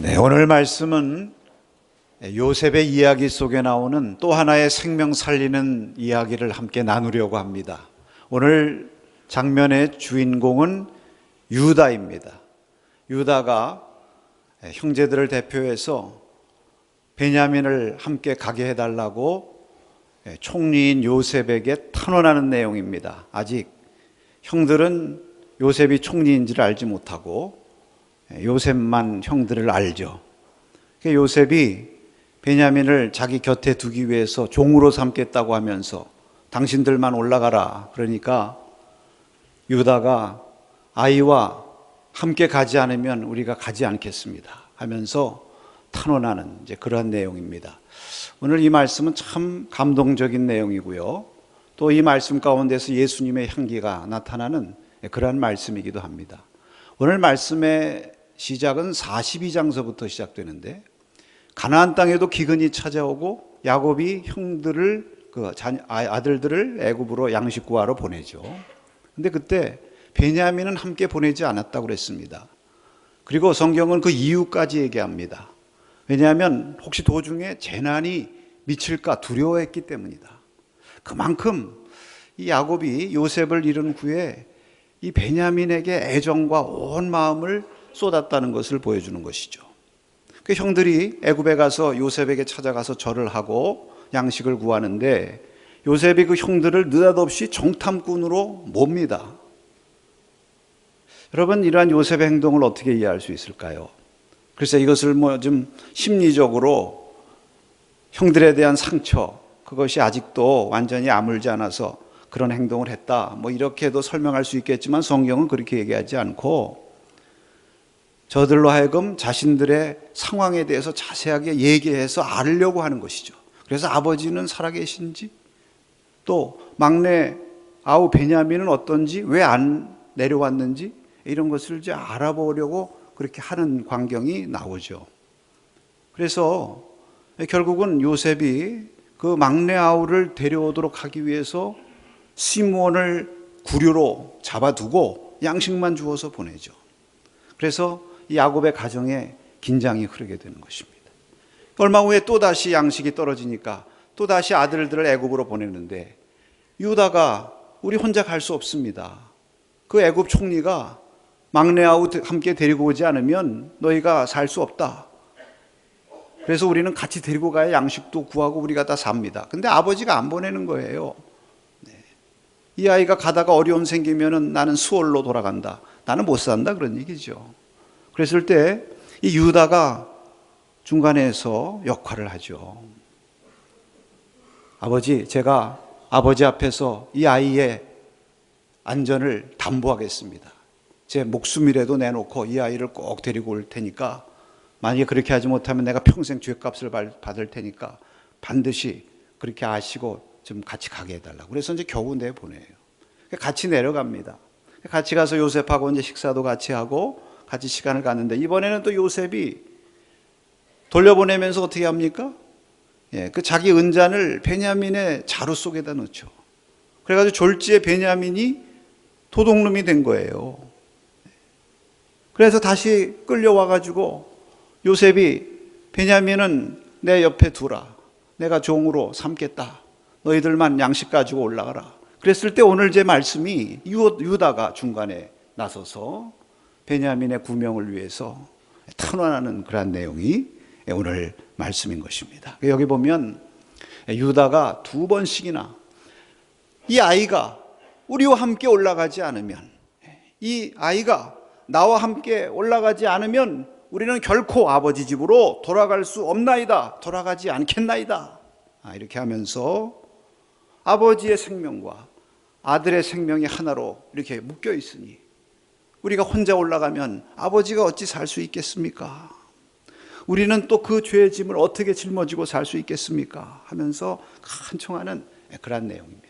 네, 오늘 말씀은 요셉의 이야기 속에 나오는 또 하나의 생명 살리는 이야기를 함께 나누려고 합니다. 오늘 장면의 주인공은 유다입니다. 유다가 형제들을 대표해서 베냐민을 함께 가게 해달라고 총리인 요셉에게 탄원하는 내용입니다. 아직 형들은 요셉이 총리인지를 알지 못하고 요셉만 형들을 알죠. 요셉이 베냐민을 자기 곁에 두기 위해서 종으로 삼겠다고 하면서 당신들만 올라가라. 그러니까 유다가 아이와 함께 가지 않으면 우리가 가지 않겠습니다 하면서 탄원하는 그러한 내용입니다. 오늘 이 말씀은 참 감동적인 내용이고요. 또 이 말씀 가운데서 예수님의 향기가 나타나는 그러한 말씀이기도 합니다. 오늘 말씀의 시작은 42장서부터 시작되는데 가나안 땅에도 기근이 찾아오고 야곱이 형들을 아들들을 애굽으로 양식 구하러 보내죠. 근데 그때 베냐민은 함께 보내지 않았다고 그랬습니다. 그리고 성경은 그 이유까지 얘기합니다. 왜냐하면 혹시 도중에 재난이 미칠까 두려워했기 때문이다. 그만큼 이 야곱이 요셉을 잃은 후에 이 베냐민에게 애정과 온 마음을 쏟았다는 것을 보여주는 것이죠. 그 형들이 애굽에 가서 요셉에게 찾아가서 절을 하고 양식을 구하는데 요셉이 그 형들을 느닷없이 정탐꾼으로 몹니다. 여러분, 이러한 요셉의 행동을 어떻게 이해할 수 있을까요? 글쎄, 이것을 좀 심리적으로 형들에 대한 상처, 그것이 아직도 완전히 아물지 않아서 그런 행동을 했다, 이렇게도 설명할 수 있겠지만 성경은 그렇게 얘기하지 않고 저들로 하여금 자신들의 상황에 대해서 자세하게 얘기해서 알려고 하는 것이죠. 그래서 아버지는 살아계신지, 또 막내 아우 베냐민은 어떤지, 왜 안 내려왔는지 이런 것을 이제 알아보려고 그렇게 하는 광경이 나오죠. 그래서 결국은 요셉이 그 막내 아우를 데려오도록 하기 위해서 시므온을 구류로 잡아두고 양식만 주어서 보내죠. 그래서 이 야곱의 가정에 긴장이 흐르게 되는 것입니다. 얼마 후에 또다시 양식이 떨어지니까 또다시 아들들을 애굽으로 보내는데 유다가 우리 혼자 갈 수 없습니다. 그 애굽 총리가 막내 아우 함께 데리고 오지 않으면 너희가 살 수 없다. 그래서 우리는 같이 데리고 가야 양식도 구하고 우리가 다 삽니다. 근데 아버지가 안 보내는 거예요. 이 아이가 가다가 어려움 생기면은 나는 수월로 돌아간다. 나는 못 산다. 그런 얘기죠. 그랬을 때 이 유다가 중간에서 역할을 하죠. 아버지, 제가 아버지 앞에서 이 아이의 안전을 담보하겠습니다. 제 목숨이라도 내놓고 이 아이를 꼭 데리고 올 테니까 만약에 그렇게 하지 못하면 내가 평생 죗값을 받을 테니까 반드시 그렇게 아시고 좀 같이 가게 해달라고. 그래서 이제 겨우 내보내요. 같이 내려갑니다. 같이 가서 요셉하고 이제 식사도 같이 하고 같이 시간을 갖는데 이번에는 또 요셉이 돌려보내면서 어떻게 합니까? 그 자기 은잔을 베냐민의 자루 속에다 넣죠. 그래가지고 졸지에 베냐민이 도둑놈이 된 거예요. 그래서 다시 끌려와가지고 요셉이 베냐민은 내 옆에 두라. 내가 종으로 삼겠다. 너희들만 양식 가지고 올라가라. 그랬을 때 오늘 제 말씀이 유다가 중간에 나서서 베냐민의 구명을 위해서 탄원하는 그런 내용이 오늘 말씀인 것입니다. 여기 보면 유다가 두 번씩이나 이 아이가 우리와 함께 올라가지 않으면, 이 아이가 나와 함께 올라가지 않으면 우리는 결코 아버지 집으로 돌아갈 수 없나이다. 돌아가지 않겠나이다. 이렇게 하면서 아버지의 생명과 아들의 생명이 하나로 이렇게 묶여 있으니 우리가 혼자 올라가면 아버지가 어찌 살 수 있겠습니까? 우리는 또 그 죄의 짐을 어떻게 짊어지고 살 수 있겠습니까? 하면서 간청하는 그런 내용입니다.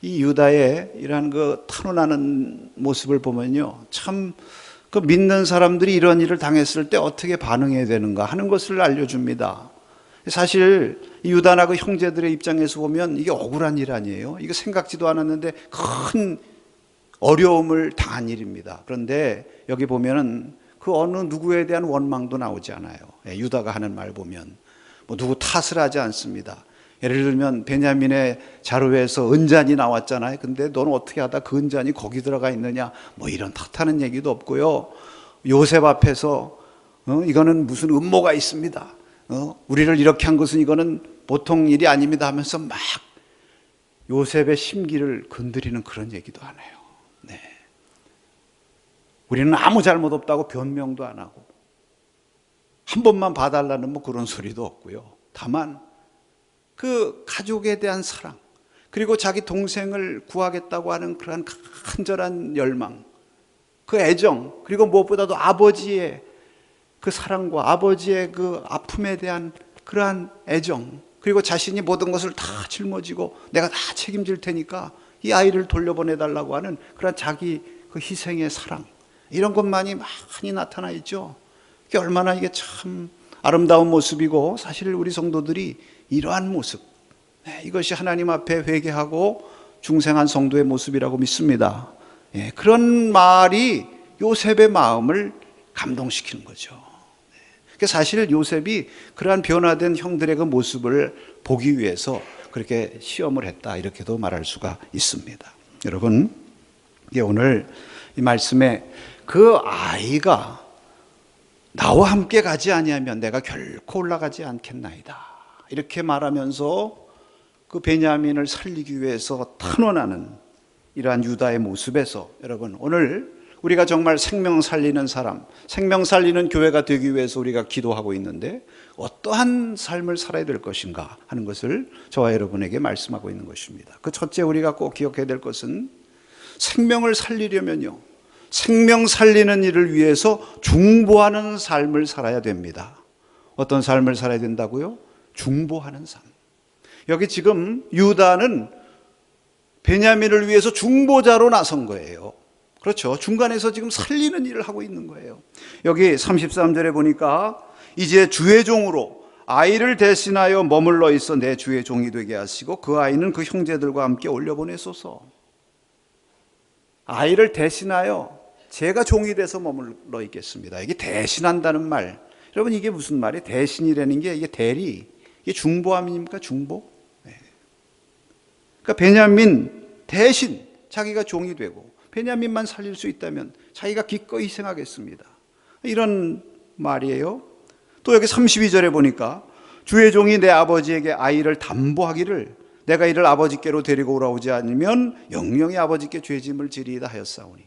이 유다의 이러한 그 탄원하는 모습을 보면요, 참 그 믿는 사람들이 이런 일을 당했을 때 어떻게 반응해야 되는가 하는 것을 알려줍니다. 사실 유다나 그 형제들의 입장에서 보면 이게 억울한 일 아니에요. 이거 생각지도 않았는데 큰 어려움을 당한 일입니다. 그런데 여기 보면은 그 그 어느 누구에 대한 원망도 나오지 않아요. 유다가 하는 말 보면 뭐 누구 탓을 하지 않습니다. 예를 들면 베냐민의 자루에서 은잔이 나왔잖아요. 근데 너는 어떻게 하다 그 은잔이 거기 들어가 있느냐, 뭐 이런 탓하는 얘기도 없고요. 요셉 앞에서 이거는 무슨 음모가 있습니다. 우리를 이렇게 한 것은 이거는 보통 일이 아닙니다 하면서 막 요셉의 심기를 건드리는 그런 얘기도 안 해요. 네. 우리는 아무 잘못 없다고 변명도 안 하고 한 번만 봐달라는 뭐 그런 소리도 없고요. 다만 그 가족에 대한 사랑, 그리고 자기 동생을 구하겠다고 하는 그러한 간절한 열망, 그 애정, 그리고 무엇보다도 아버지의 그 사랑과 아버지의 그 아픔에 대한 그러한 애정, 그리고 자신이 모든 것을 다 짊어지고 내가 다 책임질 테니까 이 아이를 돌려보내달라고 하는 그런 자기 그 희생의 사랑, 이런 것만이 많이 나타나 있죠. 이게 얼마나 이게 참 아름다운 모습이고, 사실 우리 성도들이 이러한 모습, 이것이 하나님 앞에 회개하고 중생한 성도의 모습이라고 믿습니다. 그런 말이 요셉의 마음을 감동시키는 거죠. 사실 요셉이 그러한 변화된 형들의 그 모습을 보기 위해서 그렇게 시험을 했다, 이렇게도 말할 수가 있습니다. 여러분, 오늘 이 말씀에 그 아이가 나와 함께 가지 아니하면 내가 결코 올라가지 않겠나이다, 이렇게 말하면서 그 베냐민을 살리기 위해서 탄원하는 이러한 유다의 모습에서, 여러분, 오늘 우리가 정말 생명 살리는 사람, 생명 살리는 교회가 되기 위해서 우리가 기도하고 있는데 어떠한 삶을 살아야 될 것인가 하는 것을 저와 여러분에게 말씀하고 있는 것입니다. 그 첫째, 우리가 꼭 기억해야 될 것은 생명을 살리려면요, 생명 살리는 일을 위해서 중보하는 삶을 살아야 됩니다. 어떤 삶을 살아야 된다고요? 중보하는 삶. 여기 지금 유다는 베냐민을 위해서 중보자로 나선 거예요. 그렇죠. 중간에서 지금 살리는 일을 하고 있는 거예요. 여기 33절에 보니까 이제 주의 종으로 아이를 대신하여 머물러 있어 내 주의 종이 되게 하시고 그 아이는 그 형제들과 함께 올려보내소서. 아이를 대신하여 제가 종이 돼서 머물러 있겠습니다. 이게 대신한다는 말, 여러분, 이게 무슨 말이에요? 대신이라는 게 이게 대리, 이게 중보함입니까? 중보? 그러니까 베냐민 대신 자기가 종이 되고 베냐민만 살릴 수 있다면 자기가 기꺼이 희생하겠습니다, 이런 말이에요. 또 여기 32절에 보니까 주의 종이 내 아버지에게 아이를 담보하기를 내가 이를 아버지께로 데리고 오라오지 않으면 영영이 아버지께 죄짐을 지리이다 하였사오니,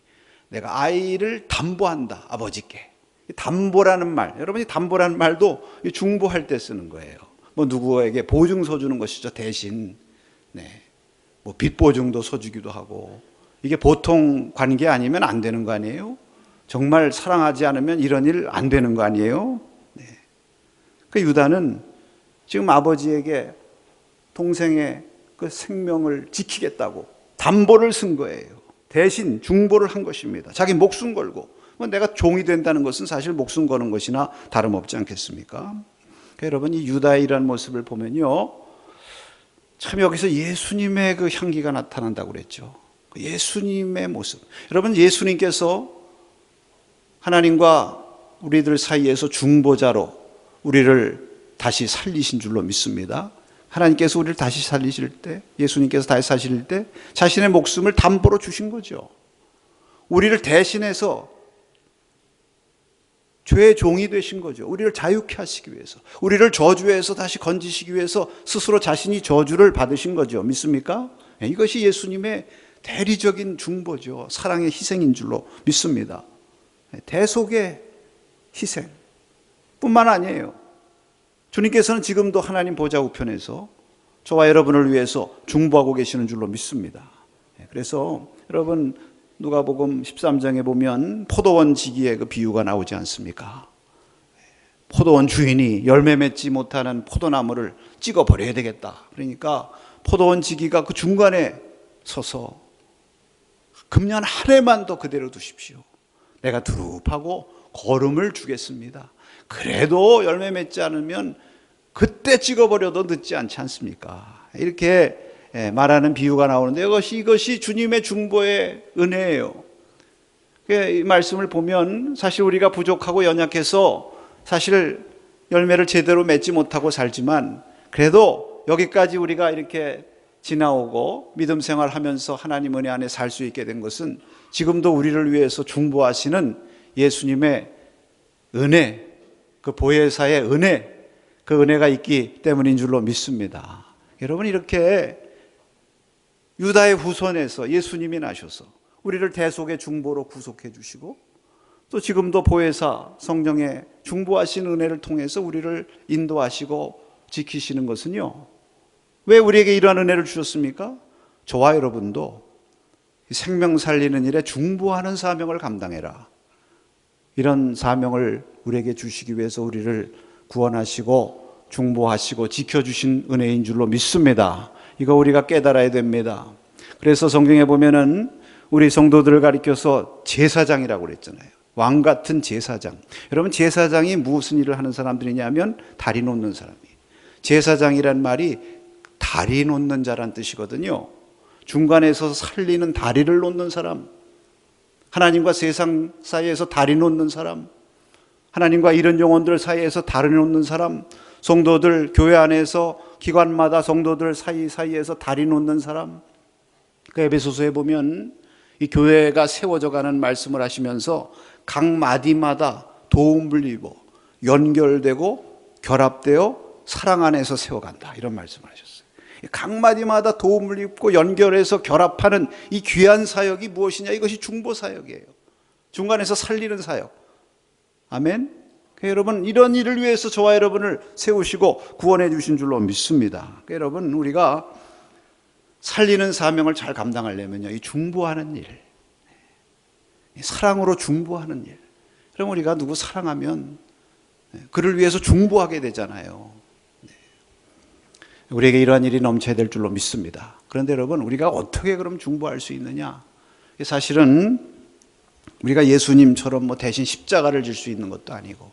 내가 아이를 담보한다, 아버지께. 담보라는 말, 여러분이 담보라는 말도 중보할 때 쓰는 거예요. 뭐 누구에게 보증서 주는 것이죠, 대신. 뭐 빚보증도 서주기도 하고, 이게 보통 관계 아니면 안 되는 거 아니에요? 정말 사랑하지 않으면 이런 일 안 되는 거 아니에요? 그 유다는 지금 아버지에게 동생의 그 생명을 지키겠다고 담보를 쓴 거예요. 대신 중보를 한 것입니다. 자기 목숨 걸고. 내가 종이 된다는 것은 사실 목숨 거는 것이나 다름없지 않겠습니까? 그러니까 여러분, 이 유다의 이런 모습을 보면요, 참 여기서 예수님의 그 향기가 나타난다고 그랬죠. 예수님의 모습. 여러분, 예수님께서 하나님과 우리들 사이에서 중보자로 우리를 다시 살리신 줄로 믿습니다. 하나님께서 우리를 다시 살리실 때, 예수님께서 다시 사실 때 자신의 목숨을 담보로 주신 거죠. 우리를 대신해서 죄의 종이 되신 거죠. 우리를 자유케 하시기 위해서, 우리를 저주에서 다시 건지시기 위해서 스스로 자신이 저주를 받으신 거죠. 믿습니까? 이것이 예수님의 대리적인 중보죠. 사랑의 희생인 줄로 믿습니다. 대속의 희생 뿐만 아니에요. 주님께서는 지금도 하나님 보좌 우편에서 저와 여러분을 위해서 중보하고 계시는 줄로 믿습니다. 그래서 여러분, 누가복음 13장에 보면 포도원 지기의 그 비유가 나오지 않습니까? 포도원 주인이 열매 맺지 못하는 포도나무를 찍어 버려야 되겠다. 그러니까 포도원 지기가 그 중간에 서서 금년 한 해만 더 그대로 두십시오. 내가 두릅하고 거름을 주겠습니다. 그래도 열매 맺지 않으면 그때 찍어버려도 늦지 않지 않습니까? 이렇게 말하는 비유가 나오는데 이것이 주님의 중보의 은혜예요. 이 말씀을 보면 사실 우리가 부족하고 연약해서 사실 열매를 제대로 맺지 못하고 살지만, 그래도 여기까지 우리가 이렇게 지나오고 믿음 생활하면서 하나님 은혜 안에 살 수 있게 된 것은 지금도 우리를 위해서 중보하시는 예수님의 은혜, 그 보혜사의 은혜, 그 은혜가 있기 때문인 줄로 믿습니다. 여러분, 이렇게 유다의 후손에서 예수님이 나셔서 우리를 대속의 중보로 구속해 주시고, 또 지금도 보혜사 성령의 중보하신 은혜를 통해서 우리를 인도하시고 지키시는 것은요, 왜 우리에게 이러한 은혜를 주셨습니까? 저와 여러분도 생명 살리는 일에 중보하는 사명을 감당해라, 이런 사명을 우리에게 주시기 위해서 우리를 구원하시고 중보하시고 지켜주신 은혜인 줄로 믿습니다. 이거 우리가 깨달아야 됩니다. 그래서 성경에 보면은 우리 성도들을 가리켜서 제사장이라고 그랬잖아요. 왕 같은 제사장. 여러분, 제사장이 무슨 일을 하는 사람들이냐면 다리 놓는 사람이에요. 제사장이란 말이 다리 놓는 자란 뜻이거든요. 중간에서 살리는 다리를 놓는 사람, 하나님과 세상 사이에서 다리 놓는 사람, 하나님과 이런 영혼들 사이에서 다리 놓는 사람, 성도들 교회 안에서 기관마다 성도들 사이에서 다리 놓는 사람. 그 에베소서에 보면 이 교회가 세워져 가는 말씀을 하시면서 각 마디마다 도움을 입어 연결되고 결합되어 사랑 안에서 세워간다, 이런 말씀을 하셨어요. 각 마디마다 도움을 입고 연결해서 결합하는 이 귀한 사역이 무엇이냐? 이것이 중보 사역이에요. 중간에서 살리는 사역. 아멘. 여러분, 이런 일을 위해서 저와 여러분을 세우시고 구원해 주신 줄로 믿습니다. 여러분, 우리가 살리는 사명을 잘 감당하려면요, 이 중보하는 일, 사랑으로 중보하는 일. 그럼 우리가 누구 사랑하면 그를 위해서 중보하게 되잖아요. 우리에게 이러한 일이 넘쳐야 될 줄로 믿습니다. 그런데 여러분, 우리가 어떻게 그럼 중보할 수 있느냐? 사실은 우리가 예수님처럼 대신 십자가를 질 수 있는 것도 아니고,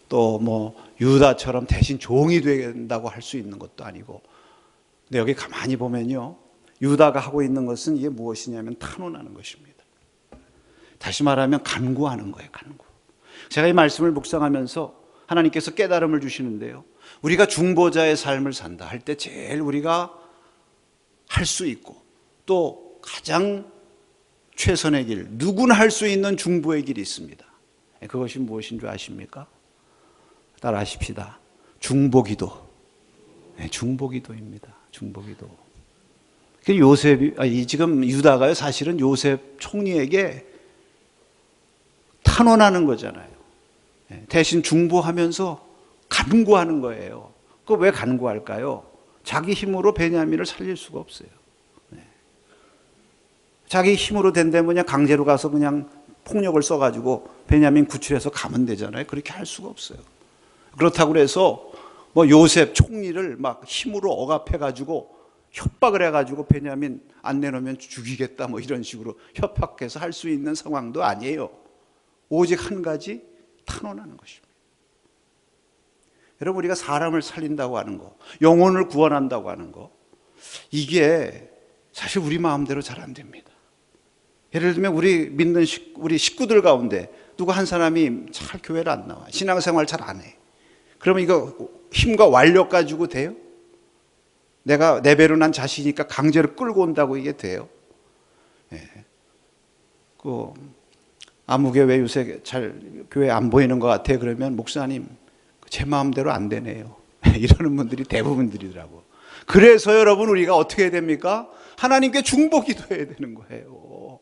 또 유다처럼 대신 종이 된다고 할 수 있는 것도 아니고. 근데 여기 가만히 보면요, 유다가 하고 있는 것은 이게 무엇이냐면 탄원하는 것입니다. 다시 말하면 간구하는 거예요, 간구. 제가 이 말씀을 묵상하면서 하나님께서 깨달음을 주시는데요, 우리가 중보자의 삶을 산다 할 때 제일 우리가 할 수 있고 또 가장 최선의 길, 누구나 할 수 있는 중보의 길이 있습니다. 그것이 무엇인 줄 아십니까? 따라 하십시다. 중보기도. 중보기도입니다. 중보기도. 요셉이, 지금 유다가요, 사실은 요셉 총리에게 탄원하는 거잖아요. 대신 중보하면서 간구하는 거예요. 그 왜 간구할까요? 자기 힘으로 베냐민을 살릴 수가 없어요. 자기 힘으로 된다면 그냥 강제로 가서 그냥 폭력을 써가지고 베냐민 구출해서 가면 되잖아요. 그렇게 할 수가 없어요. 그렇다고 해서 요셉 총리를 막 힘으로 억압해가지고 협박을 해가지고 베냐민 안 내놓으면 죽이겠다 이런 식으로 협박해서 할 수 있는 상황도 아니에요. 오직 한 가지, 탄원하는 것입니다. 여러분, 우리가 사람을 살린다고 하는 거, 영혼을 구원한다고 하는 거, 이게 사실 우리 마음대로 잘 안 됩니다. 예를 들면 우리 믿는 우리 식구들 가운데 누구 한 사람이 잘 교회를 안 나와, 신앙생활 잘 안 해. 그러면 이거 힘과 완력 가지고 돼요? 내가 내 배로 난 자식이니까 강제로 끌고 온다고 이게 돼요? 아무개 왜 요새 잘 교회 안 보이는 것 같아? 그러면 목사님, 제 마음대로 안 되네요. 이러는 분들이 대부분들이더라고. 그래서 여러분, 우리가 어떻게 해야 됩니까? 하나님께 중보 기도해야 되는 거예요.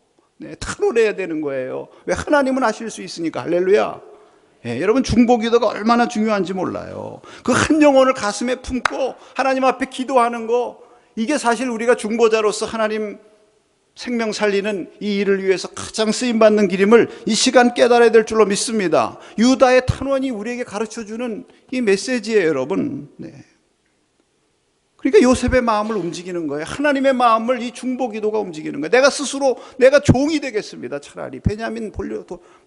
탄원해야 되는 거예요. 왜? 하나님은 하실 수 있으니까. 할렐루야. 여러분, 중보 기도가 얼마나 중요한지 몰라요. 그 한 영혼을 가슴에 품고 하나님 앞에 기도하는 거, 이게 사실 우리가 중보자로서 하나님 생명 살리는 이 일을 위해서 가장 쓰임받는 길임을 이 시간 깨달아야 될 줄로 믿습니다. 유다의 탄원이 우리에게 가르쳐주는 이 메시지예요, 여러분. 그러니까 요셉의 마음을 움직이는 거예요. 하나님의 마음을 이 중보 기도가 움직이는 거예요. 내가 스스로 내가 종이 되겠습니다. 차라리 베냐민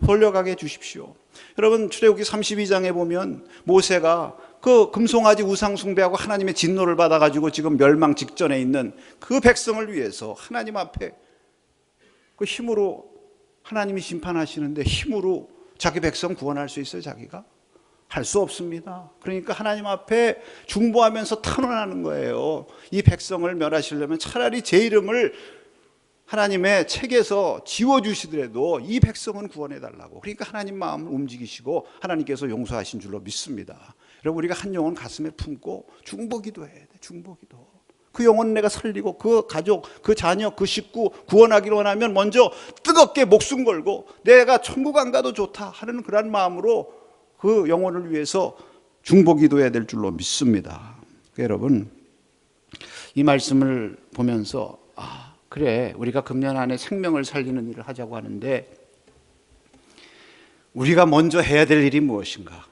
돌려가게 해주십시오. 여러분, 출애굽기 32장에 보면 모세가 그 금송아지 우상 숭배하고 하나님의 진노를 받아가지고 지금 멸망 직전에 있는 그 백성을 위해서 하나님 앞에 그 힘으로 하나님이 심판하시는데 힘으로 자기 백성 구원할 수 있어요? 자기가? 할 수 없습니다. 그러니까 하나님 앞에 중보하면서 탄원하는 거예요. 이 백성을 멸하시려면 차라리 제 이름을 하나님의 책에서 지워주시더라도 이 백성은 구원해달라고. 그러니까 하나님 마음을 움직이시고 하나님께서 용서하신 줄로 믿습니다. 여러분, 우리가 한 영혼 가슴에 품고 중보기도 해야 돼. 중보기도. 그 영혼 내가 살리고 그 가족, 그 자녀, 그 식구 구원하기를 원하면 먼저 뜨겁게 목숨 걸고 내가 천국 안 가도 좋다 하는 그런 마음으로 그 영혼을 위해서 중보기도해야 될 줄로 믿습니다. 여러분, 이 말씀을 보면서 그래, 우리가 금년 안에 생명을 살리는 일을 하자고 하는데 우리가 먼저 해야 될 일이 무엇인가?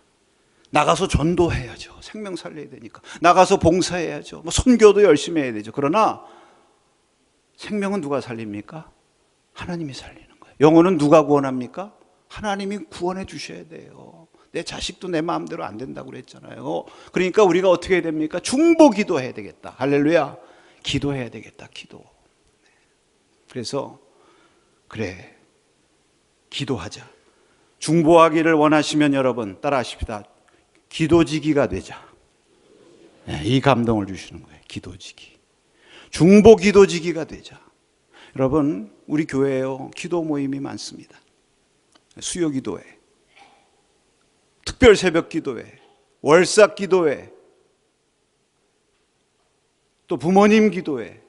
나가서 전도해야죠. 생명 살려야 되니까. 나가서 봉사해야죠. 선교도 열심히 해야 되죠. 그러나 생명은 누가 살립니까? 하나님이 살리는 거예요. 영혼은 누가 구원합니까? 하나님이 구원해 주셔야 돼요. 내 자식도 내 마음대로 안 된다고 그랬잖아요. 그러니까 우리가 어떻게 해야 됩니까? 중보기도 해야 되겠다. 할렐루야. 기도해야 되겠다. 기도. 그래서 그래, 기도하자. 중보하기를 원하시면 여러분 따라하십시다. 기도지기가 되자. 이 감동을 주시는 거예요. 기도지기. 중보 기도지기가 되자. 여러분, 우리 교회에요, 기도 모임이 많습니다. 수요 기도회, 특별 새벽 기도회, 월삭 기도회, 또 부모님 기도회,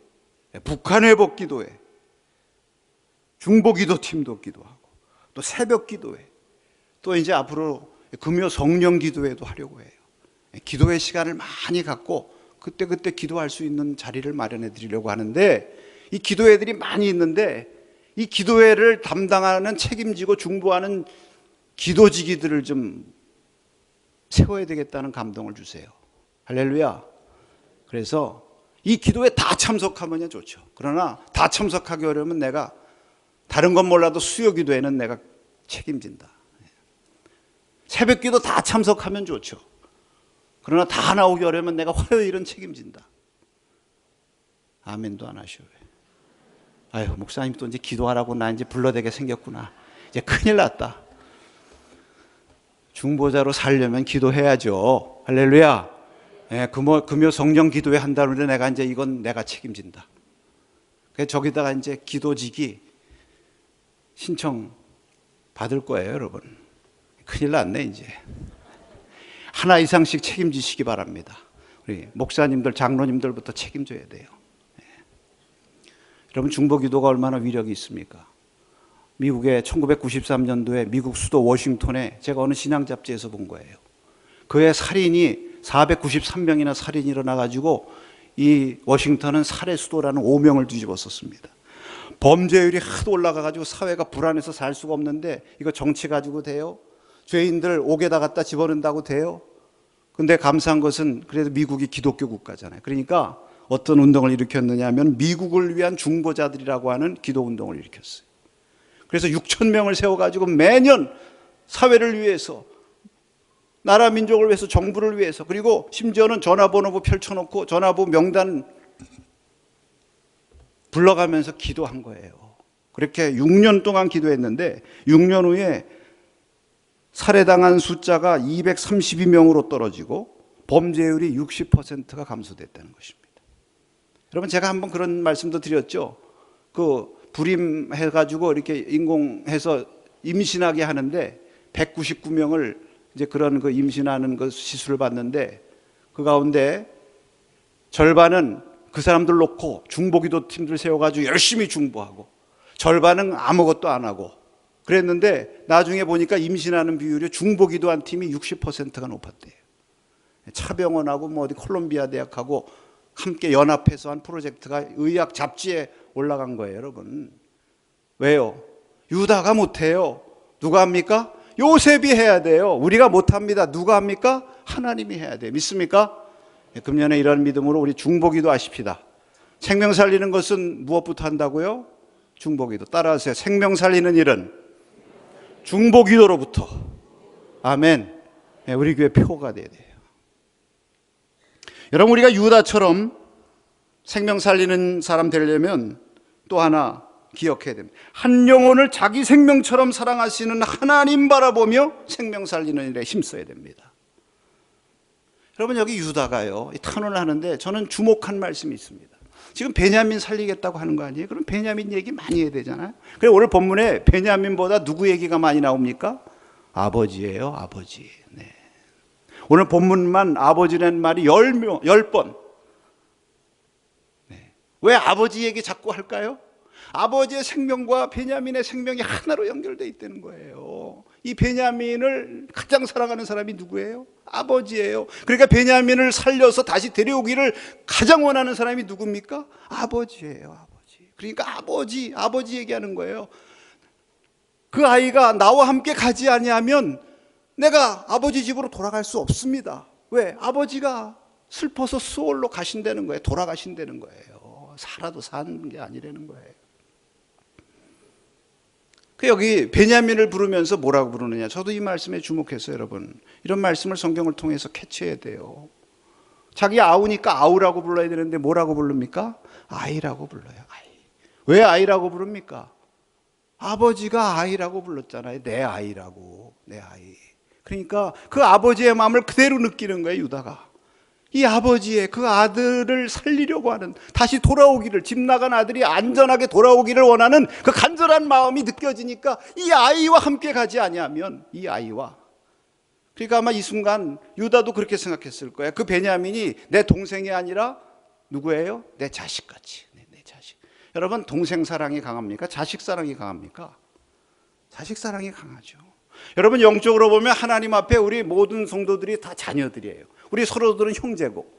북한 회복 기도회, 중보 기도팀도 기도하고, 또 새벽 기도회, 또 이제 앞으로 금요 성령 기도회도 하려고 해요. 기도회 시간을 많이 갖고 그때그때 기도할 수 있는 자리를 마련해 드리려고 하는데, 이 기도회들이 많이 있는데 이 기도회를 담당하는, 책임지고 중보하는 기도지기들을 좀 세워야 되겠다는 감동을 주세요. 할렐루야. 그래서 이 기도회 다 참석하면 좋죠. 그러나 다 참석하기 어려우면 내가 다른 건 몰라도 수요 기도회는 내가 책임진다. 새벽 기도 다 참석하면 좋죠. 그러나 다 나오기 어려우면 내가 화요일은 책임진다. 아멘도 안 하셔. 아유, 목사님 또 이제 기도하라고 나 이제 불러대게 생겼구나. 이제 큰일 났다. 중보자로 살려면 기도해야죠. 할렐루야. 예, 금요 성령 기도회 한다는데 내가 이제 이건 내가 책임진다. 그래서 저기다가 이제 기도지기 신청 받을 거예요, 여러분. 큰일 났네, 이제. 하나 이상씩 책임지시기 바랍니다. 우리 목사님들, 장로님들부터 책임져야 돼요. 예. 여러분, 중보기도가 얼마나 위력이 있습니까? 미국의 1993년도에 미국 수도 워싱턴에 제가 어느 신앙 잡지에서 본 거예요. 그의 살인이 493명이나 살인이 일어나가지고 이 워싱턴은 살해 수도라는 오명을 뒤집었었습니다. 범죄율이 하도 올라가가지고 사회가 불안해서 살 수가 없는데 이거 정치 가지고 돼요? 죄인들 옥에다 갖다 집어넣는다고 돼요? 근데 감사한 것은 그래도 미국이 기독교 국가잖아요. 그러니까 어떤 운동을 일으켰느냐 하면 미국을 위한 중보자들이라고 하는 기도 운동을 일으켰어요. 그래서 6천 명을 세워가지고 매년 사회를 위해서, 나라 민족을 위해서, 정부를 위해서, 그리고 심지어는 전화번호부 펼쳐놓고 전화부 명단 불러가면서 기도한 거예요. 그렇게 6년 동안 기도했는데 6년 후에 살해당한 숫자가 232명으로 떨어지고 범죄율이 60%가 감소됐다는 것입니다. 여러분, 제가 한번 그런 말씀도 드렸죠. 그 불임해가지고 이렇게 인공해서 임신하게 하는데 199명을 이제 그런 그 임신하는 그 시술을 받는데 그 가운데 절반은 그 사람들 놓고 중보기도 팀들 세워가지고 열심히 중보하고, 절반은 아무것도 안 하고 그랬는데 나중에 보니까 임신하는 비율이 중보기도한 팀이 60%가 높았대요. 차병원하고 뭐 어디 콜롬비아 대학하고 함께 연합해서 한 프로젝트가 의학 잡지에 올라간 거예요, 여러분. 왜요? 유다가 못해요. 누가 합니까? 요셉이 해야 돼요. 우리가 못합니다. 누가 합니까? 하나님이 해야 돼요. 믿습니까? 금년에 이런 믿음으로 우리 중보기도 하십시다. 생명 살리는 것은 무엇부터 한다고요? 중보기도. 따라하세요. 생명 살리는 일은 중보기도로부터. 아멘. 우리 교회 표가 돼야 돼요. 여러분, 우리가 유다처럼 생명 살리는 사람 되려면 또 하나 기억해야 됩니다. 한 영혼을 자기 생명처럼 사랑하시는 하나님 바라보며 생명 살리는 일에 힘써야 됩니다. 여러분, 여기 유다가요, 탄원을 하는데 저는 주목한 말씀이 있습니다. 지금 베냐민 살리겠다고 하는 거 아니에요? 그럼 베냐민 얘기 많이 해야 되잖아요. 그래서 오늘 본문에 베냐민보다 누구 얘기가 많이 나옵니까? 아버지예요, 아버지. 네. 오늘 본문만 아버지라는 말이 10번. 네. 왜 아버지 얘기 자꾸 할까요? 아버지의 생명과 베냐민의 생명이 하나로 연결되어 있다는 거예요. 이 베냐민을 가장 사랑하는 사람이 누구예요? 아버지예요. 그러니까 베냐민을 살려서 다시 데려오기를 가장 원하는 사람이 누굽니까? 아버지예요, 아버지. 그러니까 아버지 얘기하는 거예요. 그 아이가 나와 함께 가지 아니하면 내가 아버지 집으로 돌아갈 수 없습니다. 왜? 아버지가 슬퍼서 수월로 가신다는 거예요. 돌아가신다는 거예요. 살아도 사는 게 아니라는 거예요. 여기 베냐민을 부르면서 뭐라고 부르느냐, 저도 이 말씀에 주목했어요. 여러분, 이런 말씀을 성경을 통해서 캐치해야 돼요. 자기 아우니까 아우라고 불러야 되는데 뭐라고 부릅니까? 아이라고 불러요. 아이. 왜 아이라고 부릅니까? 아버지가 아이라고 불렀잖아요. 내 아이라고. 내 아이. 그러니까 그 아버지의 마음을 그대로 느끼는 거예요, 유다가. 이 아버지의 그 아들을 살리려고 하는, 다시 돌아오기를, 집 나간 아들이 안전하게 돌아오기를 원하는 그 간절한 마음이 느껴지니까 이 아이와 함께 가지 아니하면, 이 아이와, 그러니까 아마 이 순간 유다도 그렇게 생각했을 거예요. 그 베냐민이 내 동생이 아니라 누구예요? 내 자식같이. 내 자식. 여러분, 동생 사랑이 강합니까? 자식 사랑이 강합니까? 자식 사랑이 강하죠. 여러분, 영적으로 보면 하나님 앞에 우리 모든 성도들이 다 자녀들이에요. 우리 서로들은 형제고,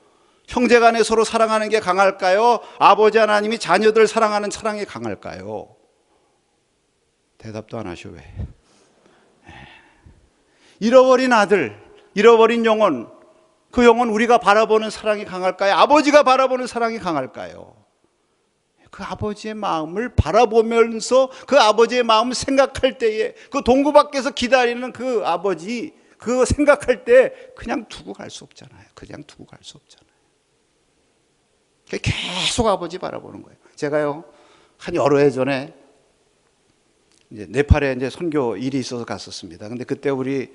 형제 간에 서로 사랑하는 게 강할까요? 아버지 하나님이 자녀들 사랑하는 사랑이 강할까요? 대답도 안 하셔. 왜? 잃어버린 아들, 잃어버린 영혼, 그 영혼 우리가 바라보는 사랑이 강할까요? 아버지가 바라보는 사랑이 강할까요? 그 아버지의 마음을 바라보면서 그 아버지의 마음을 생각할 때에, 그 동구 밖에서 기다리는 그 아버지, 그거 생각할 때 그냥 두고 갈 수 없잖아요. 그냥 두고 갈 수 없잖아요. 계속 아버지 바라보는 거예요. 제가요, 한 여러 해 전에 이제 네팔에 이제 선교 일이 있어서 갔었습니다. 근데 그때 우리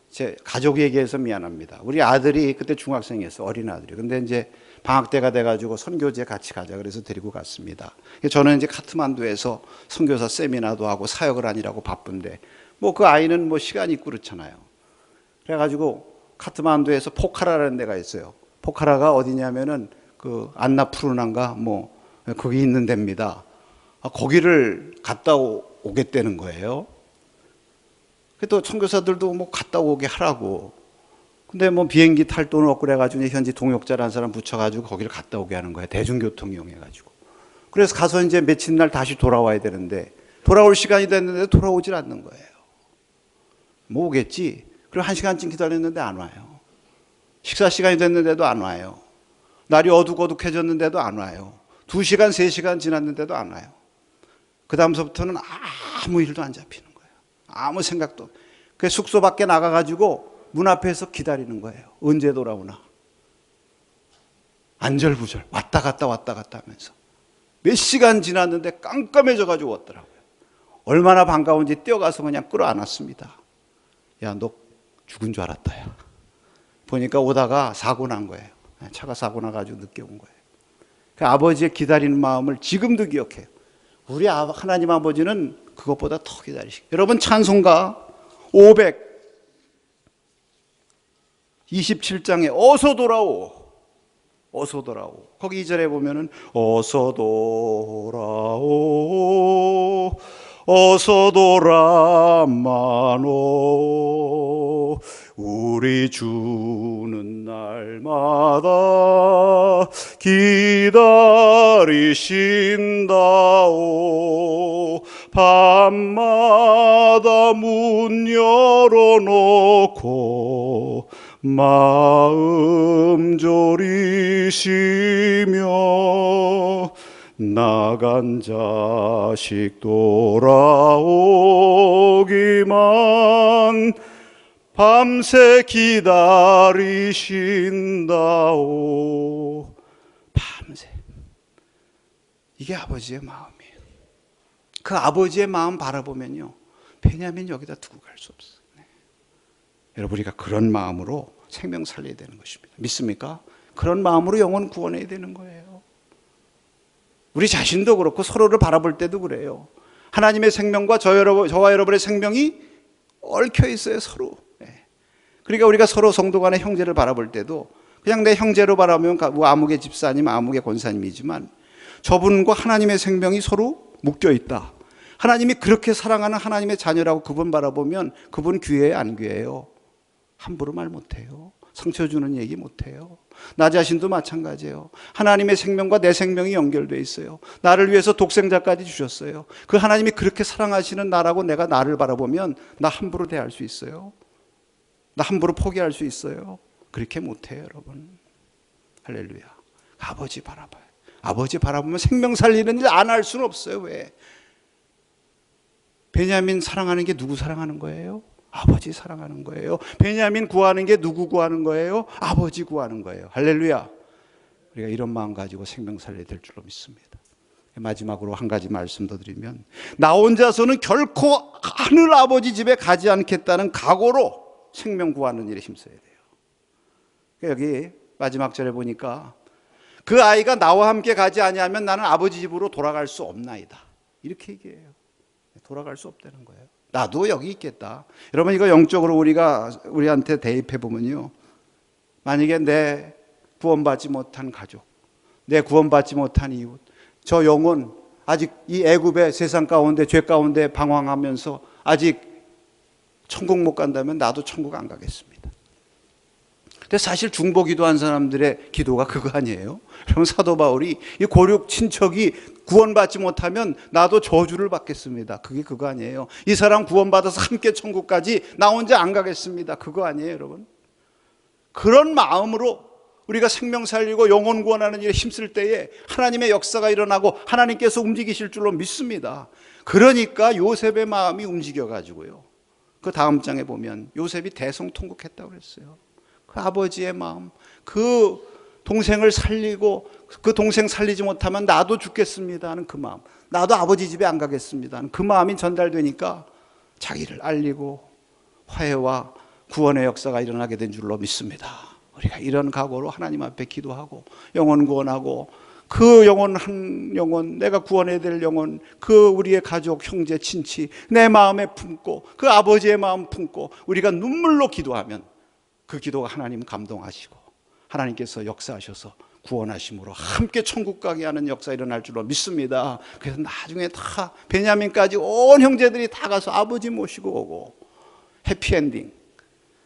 제 가족 얘기해서 미안합니다. 우리 아들이 그때 중학생이었어요. 어린 아들이. 근데 이제 방학 때가 돼가지고 선교지에 같이 가자 그래서 데리고 갔습니다. 저는 이제 카트만두에서 선교사 세미나도 하고 사역을 하느라고 바쁜데, 뭐 그 아이는 뭐 시간이 있고 그렇잖아요. 그래가지고 카트만두에서 포카라라는 데가 있어요. 포카라가 어디냐면은 그 안나푸르나인가 뭐 거기 있는 데입니다. 거기를 갔다 오겠다는 거예요. 또 선교사들도 뭐 갔다 오게 하라고. 근데 뭐 비행기 탈 돈은 없고 그래가지고 현지 동역자라는 사람 붙여가지고 거기를 갔다 오게 하는 거예요. 대중교통 이용해가지고. 그래서 가서 이제 며칠 날 다시 돌아와야 되는데, 돌아올 시간이 됐는데 돌아오질 않는 거예요. 뭐 오겠지. 그리고 1시간쯤 기다렸는데 안 와요. 식사 시간이 됐는데도 안 와요. 날이 어둑어둑해졌는데도 안 와요. 2시간, 3시간 지났는데도 안 와요. 그 다음서부터는 아무 일도 안 잡히는 거예요. 아무 생각도. 그 숙소 밖에 나가가지고 문 앞에서 기다리는 거예요. 언제 돌아오나. 안절부절 왔다 갔다 하면서 몇 시간 지났는데 깜깜해져가지고 왔더라고요. 얼마나 반가운지 뛰어가서 그냥 끌어안았습니다. 야, 너 죽은 줄 알았다. 야. 보니까 오다가 사고 난 거예요. 차가 사고 나가지고 늦게 온 거예요. 그 아버지의 기다리는 마음을 지금도 기억해요. 우리 하나님 아버지는 그것보다 더 기다리시고. 여러분, 찬송가 527장에 어서 돌아오, 어서 돌아오. 거기 2절에 보면은 어서 돌아오, 어서 돌아마노. 우리 주는 날마다 기다리신다오. 밤마다 문 열어놓고 마음 졸이시며 나간 자식 돌아오기만 밤새 기다리신다오. 밤새. 이게 아버지의 마음이에요. 그 아버지의 마음 바라보면요, 베냐민 여기다 두고 갈 수 없어요. 네. 여러분, 우리가 그런 마음으로 생명 살려야 되는 것입니다. 믿습니까? 그런 마음으로 영혼 구원해야 되는 거예요. 우리 자신도 그렇고 서로를 바라볼 때도 그래요. 하나님의 생명과 저와 여러분의 생명이 얽혀 있어요, 서로. 네. 그러니까 우리가 서로 성도 간의 형제를 바라볼 때도 그냥 내 형제로 바라보면 아무개 집사님, 아무개 권사님이지만 저분과 하나님의 생명이 서로 묶여 있다. 하나님이 그렇게 사랑하는 하나님의 자녀라고 그분 바라보면 그분 귀해요, 안 귀해요? 함부로 말 못해요. 상처 주는 얘기 못해요. 나 자신도 마찬가지예요. 하나님의 생명과 내 생명이 연결되어 있어요. 나를 위해서 독생자까지 주셨어요. 그 하나님이 그렇게 사랑하시는 나라고 내가 나를 바라보면 나 함부로 대할 수 있어요? 나 함부로 포기할 수 있어요? 그렇게 못해요, 여러분. 할렐루야. 아버지 바라봐요. 아버지 바라보면 생명 살리는 일 안 할 수는 없어요. 왜? 베냐민 사랑하는 게 누구 사랑하는 거예요? 아버지 사랑하는 거예요. 베냐민 구하는 게 누구 구하는 거예요? 아버지 구하는 거예요. 할렐루야. 우리가 이런 마음 가지고 생명 살려야 될 줄로 믿습니다. 마지막으로 한 가지 말씀 더 드리면, 나 혼자서는 결코 하늘 아버지 집에 가지 않겠다는 각오로 생명 구하는 일에 힘써야 돼요. 여기 마지막 절에 보니까 그 아이가 나와 함께 가지 아니하면 나는 아버지 집으로 돌아갈 수 없나이다. 이렇게 얘기해요. 돌아갈 수 없다는 거예요. 나도 여기 있겠다. 여러분, 이거 영적으로 우리한테 대입해 보면요, 만약에 내 구원받지 못한 가족, 내 구원받지 못한 이웃, 저 영혼 아직 이 애굽의 세상 가운데 죄 가운데 방황하면서 아직 천국 못 간다면 나도 천국 안 가겠습니다. 근데 사실 중보 기도한 사람들의 기도가 그거 아니에요? 그럼 사도 바울이 이 고륙 친척이 구원받지 못하면 나도 저주를 받겠습니다. 그게 그거 아니에요? 이 사람 구원받아서 함께 천국까지 나 혼자 안 가겠습니다. 그거 아니에요, 여러분? 그런 마음으로 우리가 생명 살리고 영혼 구원하는 일에 힘쓸 때에 하나님의 역사가 일어나고 하나님께서 움직이실 줄로 믿습니다. 그러니까 요셉의 마음이 움직여가지고요, 그 다음 장에 보면 요셉이 대성통곡했다고 그랬어요. 그 아버지의 마음, 그 동생을 살리고 그 동생 살리지 못하면 나도 죽겠습니다 하는 그 마음, 나도 아버지 집에 안 가겠습니다 하는 그 마음이 전달되니까 자기를 알리고 화해와 구원의 역사가 일어나게 된 줄로 믿습니다. 우리가 이런 각오로 하나님 앞에 기도하고 영혼 구원하고 그 영혼 한 영혼, 내가 구원해야 될 영혼, 그 우리의 가족, 형제, 친치 내 마음에 품고 그 아버지의 마음 품고 우리가 눈물로 기도하면 그 기도가 하나님 감동하시고 하나님께서 역사하셔서 구원하심으로 함께 천국 가게 하는 역사 일어날 줄로 믿습니다. 그래서 나중에 다 베냐민까지 온 형제들이 다 가서 아버지 모시고 오고 해피엔딩.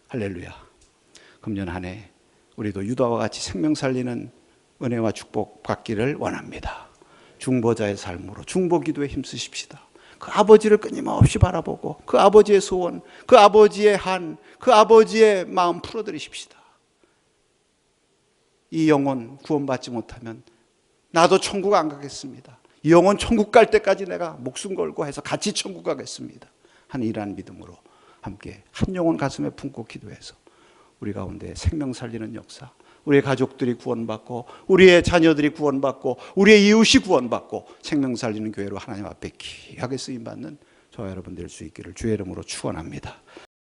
할렐루야. 금년 한 해 우리도 유다와 같이 생명 살리는 은혜와 축복 받기를 원합니다. 중보자의 삶으로 중보 기도에 힘쓰십시다. 그 아버지를 끊임없이 바라보고 그 아버지의 소원, 그 아버지의 한, 그 아버지의 마음 풀어드리십시다. 이 영혼 구원받지 못하면 나도 천국 안 가겠습니다. 이 영혼 천국 갈 때까지 내가 목숨 걸고 해서 같이 천국 가겠습니다 하는 이러한 믿음으로 함께 한 영혼 가슴에 품고 기도해서 우리 가운데 생명 살리는 역사, 우리의 가족들이 구원받고 우리의 자녀들이 구원받고 우리의 이웃이 구원받고 생명 살리는 교회로 하나님 앞에 귀하게 쓰임받는 저와 여러분 될 수 있기를 주의 이름으로 축원합니다.